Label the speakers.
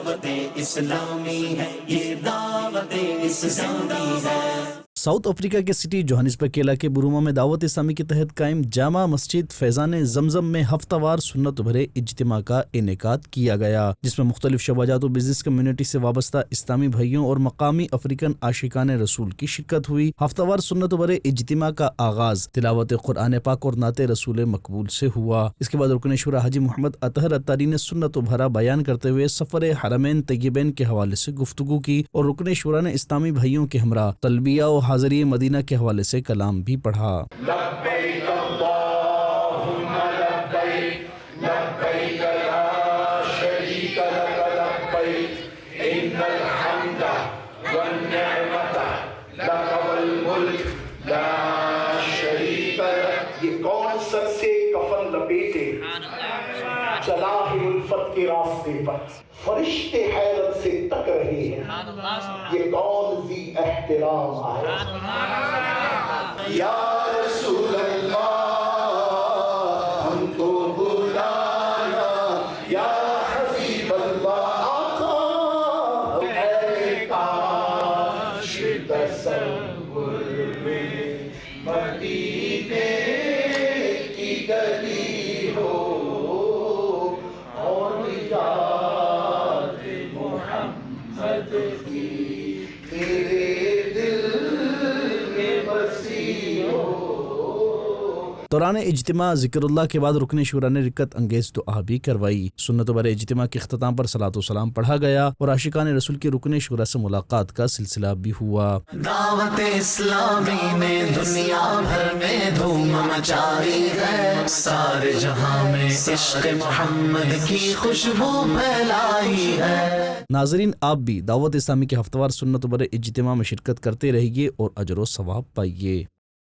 Speaker 1: دعوت اسلامی ہے، یہ دعوت اسلامی ہے۔
Speaker 2: ساؤتھ افریقہ کے سٹی جوہانسبرگ کے علاقے بروما میں دعوت اسلامی کے تحت قائم جامع مسجد فیضان زمزم میں ہفتہ وار سنت بھرے اجتماع کا انعقاد کیا گیا، جس میں مختلف شعبات و بزنس کمیونٹی سے وابستہ اسلامی بھائیوں اور مقامی افریقن عاشقان رسول کی شرکت ہوئی۔ ہفتہ وار سنت بھرے اجتماع کا آغاز تلاوت قرآن پاک اور نعت رسول مقبول سے ہوا۔ اس کے بعد رکن شورا حاجی محمد اطہر اتاری نے سنت بھرا بیان کرتے ہوئے سفر حرمین طیبین کے حوالے سے گفتگو کی، اور رکن شورا نے اسلامی بھائیوں کے ہمراہ تلبیہ و حاضری مدینہ کے حوالے سے کلام بھی پڑھا۔
Speaker 3: لبیک اللہم لبیک لبیک لا شریک لک لبیک ان الحمد والنعمت لک والملک لا شریک لک۔ یہ کون سر سے کفن لپیٹے چلا ہے الفت کے راستے پر، فرشتے حیرت سے تک رہے ہیں، یہ کون ذی احترام آیا۔ یا رسول اللہ ہم کو بلانا، یا حبیب اللہ آقا اے کاش تصور میں مدینے کی گلی ہو اور یاد محمد کی تیرے دل میں بسی ہو۔
Speaker 2: دوران اجتماع ذکر اللہ کے بعد رکن شورا نے رکت انگیز دعا بھی کروائی۔ سنت بھرے اجتماع کے اختتام پر صلاۃ و سلام پڑھا گیا اور عاشقان رسول کی رکن شورا سے ملاقات کا سلسلہ بھی ہوا۔
Speaker 1: دعوت اسلامی نے دنیا بھر میں دھوم مچائی ہے، سارے جہاں میں عشق محمد کی خوشبو پھیلائی ہے۔
Speaker 2: ناظرین، آپ بھی دعوت اسلامی کے ہفتہ وار سنت بھرے اجتماع میں شرکت کرتے رہیے اور اجر و ثواب پائیے۔